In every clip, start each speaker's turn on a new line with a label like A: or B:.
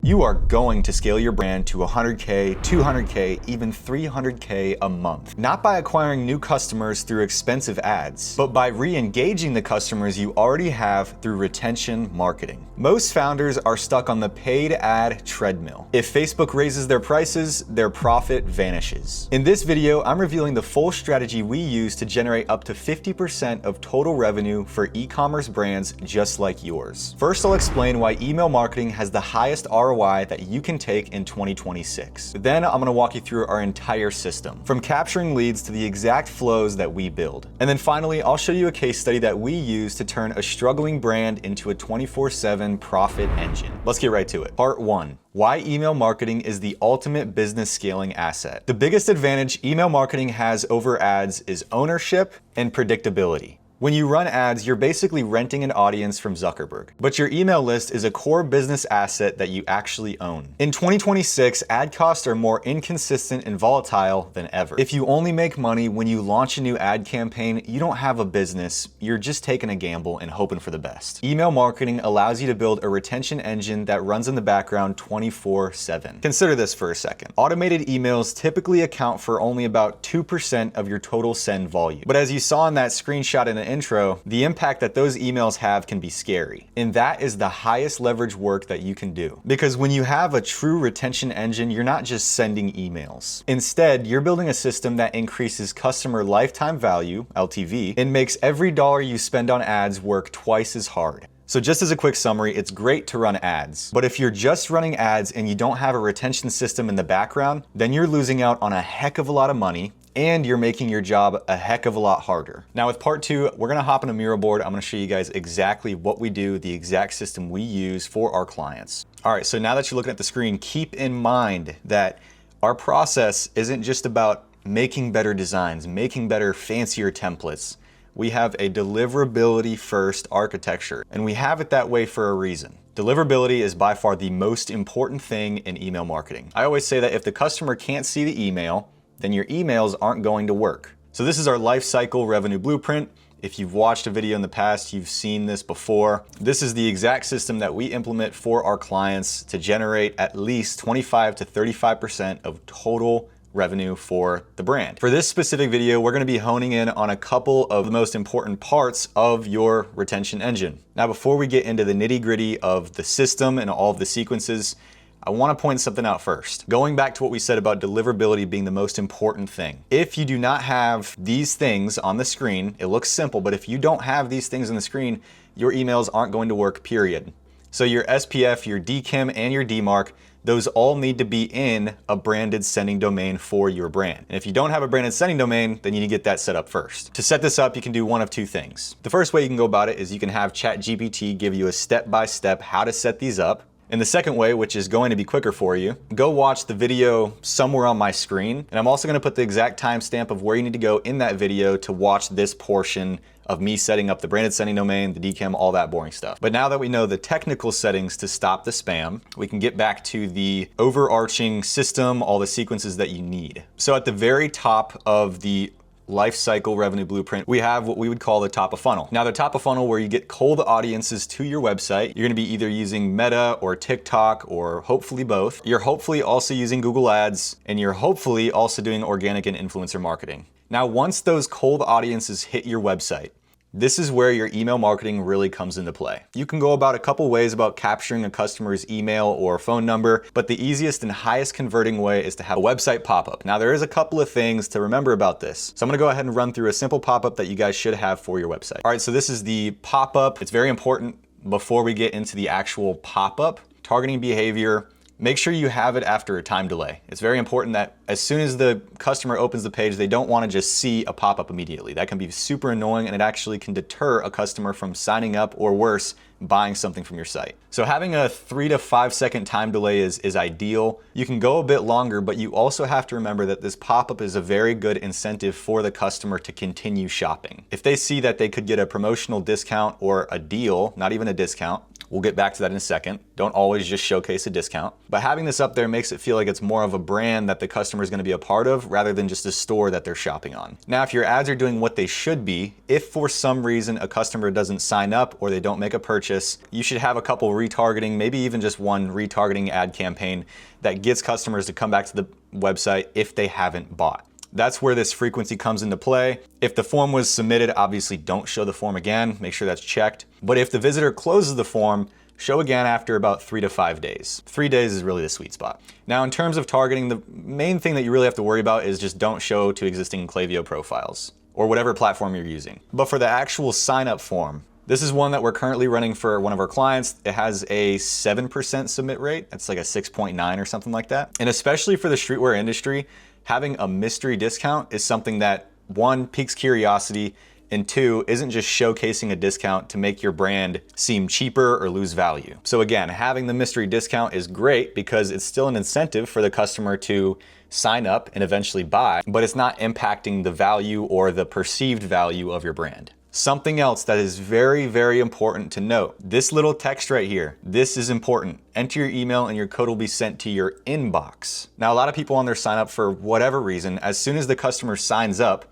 A: You are going to scale your brand to 100K, 200K, even 300K a month. Not by acquiring new customers through expensive ads, but by re-engaging the customers you already have through retention marketing. Most founders are stuck on the paid ad treadmill. If Facebook raises their prices, their profit vanishes. In this video, I'm revealing the full strategy we use to generate up to 50% of total revenue for e-commerce brands just like yours. First, I'll explain why email marketing has the highest ROI that you can take in 2026. Then I'm gonna walk you through our entire system, from capturing leads to the exact flows that we build. And then finally, I'll show you a case study that we use to turn a struggling brand into a 24/7 profit engine. Let's get right to it. Part 1. Why email marketing is the ultimate business scaling asset. The biggest advantage email marketing has over ads is ownership and predictability. When you run ads, you're basically renting an audience from Zuckerberg, but your email list is a core business asset that you actually own. In 2026, ad costs are more inconsistent and volatile than ever. If you only make money when you launch a new ad campaign, you don't have a business, you're just taking a gamble and hoping for the best. Email marketing allows you to build a retention engine that runs in the background 24/7. Consider this for a second. Automated emails typically account for only about 2% of your total send volume. But as you saw in that screenshot in the intro, the impact that those emails have can be scary. And that is the highest leverage work that you can do. Because when you have a true retention engine, you're not just sending emails. Instead, you're building a system that increases customer lifetime value, LTV, and makes every dollar you spend on ads work twice as hard. So just as a quick summary, it's great to run ads. But if you're just running ads and you don't have a retention system in the background, then you're losing out on a heck of a lot of money, and you're making your job a heck of a lot harder. Now with part 2, we're gonna hop on a Miro board. I'm gonna show you guys exactly what we do, the exact system we use for our clients. All right, so now that you're looking at the screen, keep in mind that our process isn't just about making better designs, making better, fancier templates. We have a deliverability first architecture, and we have it that way for a reason. Deliverability is by far the most important thing in email marketing. I always say that if the customer can't see the email, then your emails aren't going to work. So this is our life cycle revenue blueprint. If you've watched a video in the past, you've seen this before. This is the exact system that we implement for our clients to generate at least 25 to 35% of total revenue for the brand. For this specific video, we're gonna be honing in on a couple of the most important parts of your retention engine. Now, before we get into the nitty-gritty of the system and all of the sequences, I want to point something out first. Going back to what we said about deliverability being the most important thing. If you do not have these things on the screen, it looks simple, but if you don't have these things on the screen, your emails aren't going to work, period. So your SPF, your DKIM, and your DMARC, those all need to be in a branded sending domain for your brand. And if you don't have a branded sending domain, then you need to get that set up first. To set this up, you can do one of two things. The first way you can go about it is you can have ChatGPT give you a step-by-step how to set these up. And the second way, which is going to be quicker for you, go watch the video somewhere on my screen. And I'm also gonna put the exact timestamp of where you need to go in that video to watch this portion of me setting up the branded sending domain, the DKIM, all that boring stuff. But now that we know the technical settings to stop the spam, we can get back to the overarching system, all the sequences that you need. So at the very top of the life cycle revenue blueprint, we have what we would call the top of funnel. Now the top of funnel, where you get cold audiences to your website, you're gonna be either using Meta or TikTok or hopefully both. You're hopefully also using Google Ads, and you're hopefully also doing organic and influencer marketing. Now, once those cold audiences hit your website, this is where your email marketing really comes into play. You can go about a couple ways about capturing a customer's email or phone number, but the easiest and highest converting way is to have a website pop-up. Now, there is a couple of things to remember about this. So I'm gonna go ahead and run through a simple pop-up that you guys should have for your website. All right, so this is the pop-up. It's very important before we get into the actual pop-up, targeting behavior. Make sure you have it after a time delay. It's very important that as soon as the customer opens the page, they don't want to just see a pop-up immediately. That can be super annoying, and it actually can deter a customer from signing up, or worse, buying something from your site. So having a 3 to 5 second time delay is ideal. You can go a bit longer, but you also have to remember that this pop-up is a very good incentive for the customer to continue shopping. If they see that they could get a promotional discount or a deal, not even a discount, we'll get back to that in a second. Don't always just showcase a discount. But having this up there makes it feel like it's more of a brand that the customer is going to be a part of, rather than just a store that they're shopping on. Now, if your ads are doing what they should be, if for some reason a customer doesn't sign up or they don't make a purchase, purchase, you should have a couple retargeting, maybe even just one retargeting ad campaign that gets customers to come back to the website if they haven't bought. That's where this frequency comes into play. If the form was submitted, obviously don't show the form again, make sure that's checked. But if the visitor closes the form, show again after about 3 to 5 days. 3 days is really the sweet spot. Now, in terms of targeting, the main thing that you really have to worry about is just don't show to existing Klaviyo profiles or whatever platform you're using. But for the actual sign-up form, this is one that we're currently running for one of our clients. It has a 7% submit rate. That's like a 6.9 or something like that. And especially for the streetwear industry, having a mystery discount is something that, one, piques curiosity, and two, isn't just showcasing a discount to make your brand seem cheaper or lose value. So again, having the mystery discount is great because it's still an incentive for the customer to sign up and eventually buy, but it's not impacting the value or the perceived value of your brand. Something else that is very, very important to note, this little text right here, this is important. Enter your email and your code will be sent to your inbox. Now, a lot of people on their sign up for whatever reason, as soon as the customer signs up,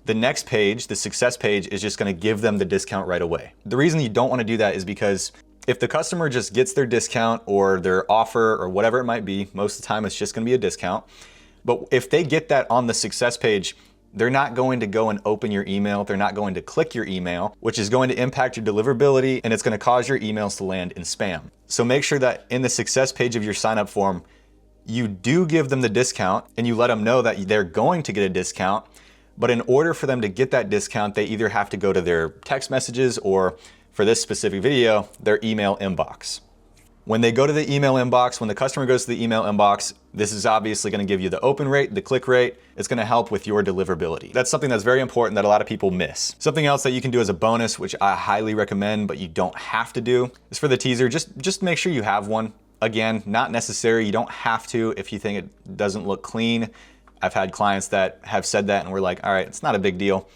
A: the next page, the success page, is just gonna give them the discount right away. The reason you don't wanna do that is because if the customer just gets their discount or their offer or whatever it might be, most of the time it's just gonna be a discount. But if they get that on the success page, they're not going to go and open your email. They're not going to click your email, which is going to impact your deliverability, and it's going to cause your emails to land in spam. So make sure that in the success page of your sign up form, you do give them the discount and you let them know that they're going to get a discount. But in order for them to get that discount, they either have to go to their text messages or, for this specific video, their email inbox. When they go to the email inbox, when the customer goes to the email inbox, this is obviously going to give you the open rate, the click rate. It's going to help with your deliverability. That's something that's very important that a lot of people miss. Something else that you can do as a bonus, which I highly recommend, but you don't have to do, is for the teaser, just make sure you have one. Again, not necessary. You don't have to if you think it doesn't look clean. I've had clients that have said that and we're like, all right, it's not a big deal.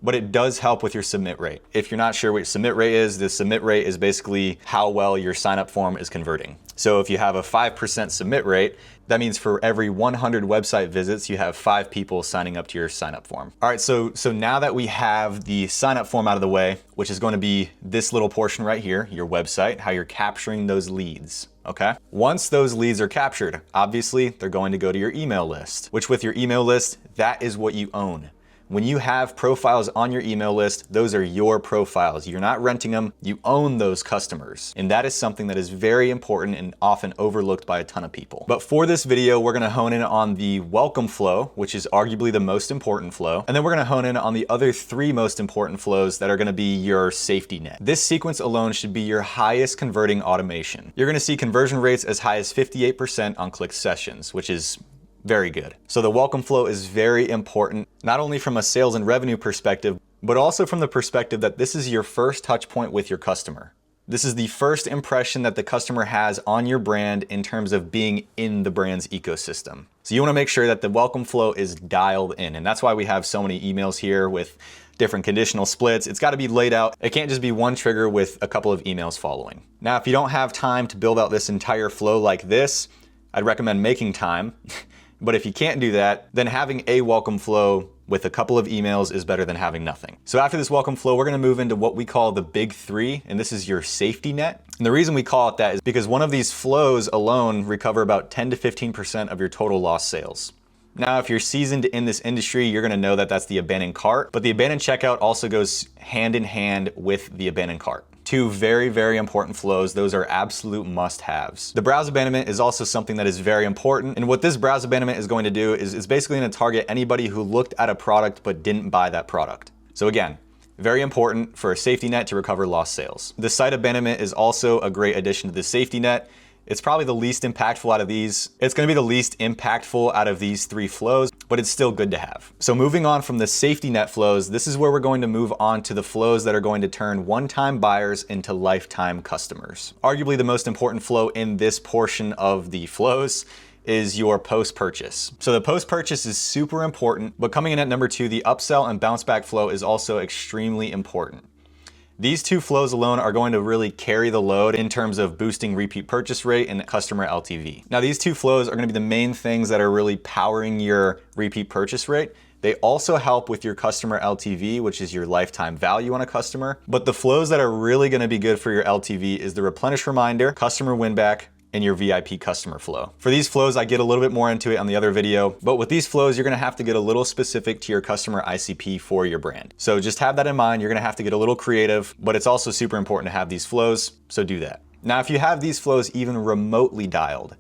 A: But it does help with your submit rate. If you're not sure what your submit rate is, the submit rate is basically how well your sign up form is converting. So if you have a 5% submit rate, that means for every 100 website visits, you have 5 people signing up to your sign up form. All right, so now that we have the sign up form out of the way, which is going to be this little portion right here, your website, how you're capturing those leads. Okay. Once those leads are captured, obviously they're going to go to your email list, which with your email list, that is what you own. When you have profiles on your email list, those are your profiles. You're not renting them, you own those customers. And that is something that is very important and often overlooked by a ton of people. But for this video, we're gonna hone in on the welcome flow, which is arguably the most important flow. And then we're gonna hone in on the other 3 most important flows that are gonna be your safety net. This sequence alone should be your highest converting automation. You're gonna see conversion rates as high as 58% on click sessions, which is very good. So the welcome flow is very important, not only from a sales and revenue perspective, but also from the perspective that this is your first touch point with your customer. This is the first impression that the customer has on your brand in terms of being in the brand's ecosystem. So you wanna make sure that the welcome flow is dialed in. And that's why we have so many emails here with different conditional splits. It's gotta be laid out. It can't just be one trigger with a couple of emails following. Now, if you don't have time to build out this entire flow like this, I'd recommend making time. But if you can't do that, then having a welcome flow with a couple of emails is better than having nothing. So after this welcome flow, we're gonna move into what we call the big 3, and this is your safety net. And the reason we call it that is because one of these flows alone recover about 10 to 15% of your total lost sales. Now, if you're seasoned in this industry, you're gonna know that that's the abandoned cart, but the abandoned checkout also goes hand in hand with the abandoned cart. 2 very, very important flows. Those are absolute must-haves. The browse abandonment is also something that is very important. And what this browse abandonment is going to do is it's basically going to target anybody who looked at a product but didn't buy that product. So again, very important for a safety net to recover lost sales. The site abandonment is also a great addition to the safety net. It's probably the least impactful out of these. It's gonna be the least impactful out of these 3 flows, but it's still good to have. So moving on from the safety net flows, this is where we're going to move on to the flows that are going to turn one-time buyers into lifetime customers. Arguably the most important flow in this portion of the flows is your post-purchase. So the post-purchase is super important, but coming in at number 2, the upsell and bounce back flow is also extremely important. These 2 flows alone are going to really carry the load in terms of boosting repeat purchase rate and customer LTV. Now, these 2 flows are going to be the main things that are really powering your repeat purchase rate. They also help with your customer LTV, which is your lifetime value on a customer. But the flows that are really gonna be good for your LTV is the replenish reminder, customer win back, and your VIP customer flow. For these flows, I get a little bit more into it on the other video, but with these flows, you're gonna have to get a little specific to your customer ICP for your brand. So just have that in mind. You're gonna have to get a little creative, but it's also super important to have these flows, so do that. Now, if you have these flows even remotely dialed,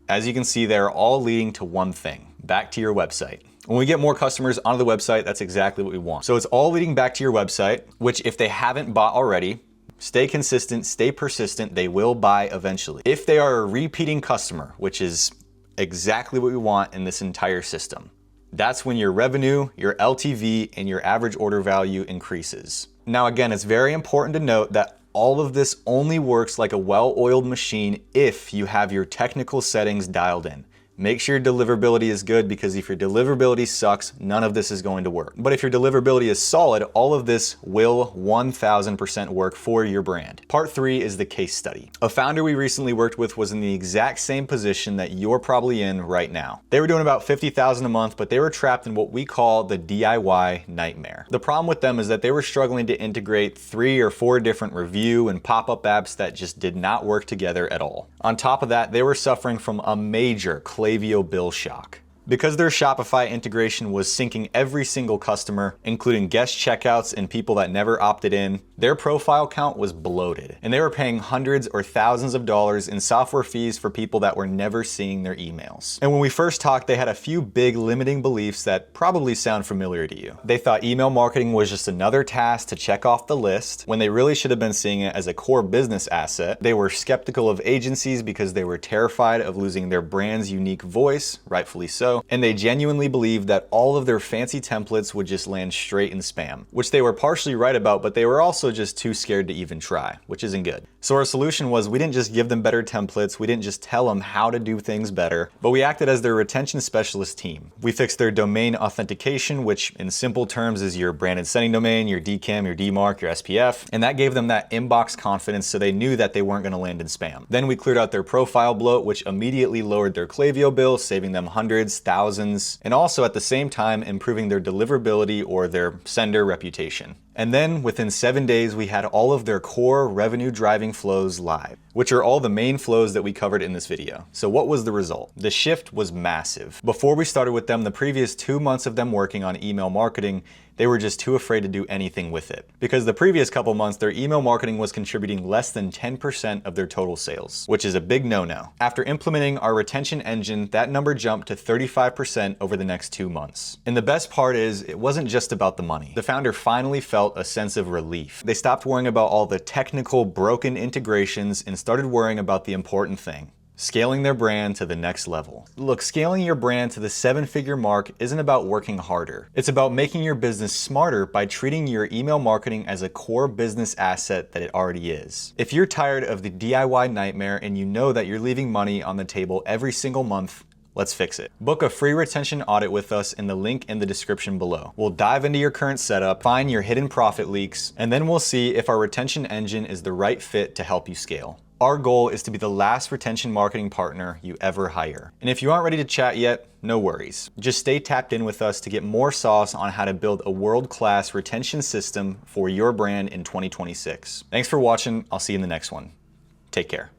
A: as you can see, they're all leading to one thing, back to your website. When we get more customers onto the website, that's exactly what we want. So it's all leading back to your website, which if they haven't bought already, stay consistent, stay persistent, they will buy eventually. If they are a repeating customer, which is exactly what we want in this entire system, that's when your revenue, your LTV, and your average order value increases. Now again, it's very important to note that all of this only works like a well-oiled machine if you have your technical settings dialed in. Make sure your deliverability is good, because if your deliverability sucks, none of this is going to work. But if your deliverability is solid, all of this will 1000% work for your brand. Part 3 is the case study. A founder we recently worked with was in the exact same position that you're probably in right now. They were doing about $50,000 a month, but they were trapped in what we call the DIY nightmare. The problem with them is that they were struggling to integrate 3 or 4 different review and pop-up apps that just did not work together at all. On top of that, they were suffering from a major Klaviyo bill shock. Because their Shopify integration was syncing every single customer, including guest checkouts and people that never opted in, their profile count was bloated, and they were paying hundreds or thousands of dollars in software fees for people that were never seeing their emails. And when we first talked, they had a few big limiting beliefs that probably sound familiar to you. They thought email marketing was just another task to check off the list, when they really should have been seeing it as a core business asset. They were skeptical of agencies because they were terrified of losing their brand's unique voice, rightfully so. And they genuinely believed that all of their fancy templates would just land straight in spam, which they were partially right about, but they were also just too scared to even try, which isn't good. So our solution was, we didn't just give them better templates, we didn't just tell them how to do things better, but we acted as their retention specialist team. We fixed their domain authentication, which in simple terms is your branded sending domain, your DKIM, your DMARC, your SPF, and that gave them that inbox confidence, so they knew that they weren't going to land in spam. Then we cleared out their profile bloat, which immediately lowered their Klaviyo bill, saving them hundreds, thousands, and also at the same time improving their deliverability or their sender reputation. And then within 7 days, we had all of their core revenue driving flows live, which are all the main flows that we covered in this video. So what was the result? The shift was massive. Before we started with them, the previous 2 months of them working on email marketing, they were just too afraid to do anything with it. Because the previous couple months, their email marketing was contributing less than 10% of their total sales, which is a big no-no. After implementing our retention engine, that number jumped to 35% over the next 2 months. And the best part is, it wasn't just about the money. The founder finally felt a sense of relief. They stopped worrying about all the technical broken integrations and started worrying about the important thing: scaling their brand to the next level. Look, scaling your brand to the 7-figure mark isn't about working harder. It's about making your business smarter by treating your email marketing as a core business asset that it already is. If you're tired of the DIY nightmare and you know that you're leaving money on the table every single month, let's fix it. Book a free retention audit with us in the link in the description below. We'll dive into your current setup, find your hidden profit leaks, and then we'll see if our retention engine is the right fit to help you scale. Our goal is to be the last retention marketing partner you ever hire. And if you aren't ready to chat yet, no worries. Just stay tapped in with us to get more sauce on how to build a world-class retention system for your brand in 2026. Thanks for watching. I'll see you in the next one. Take care.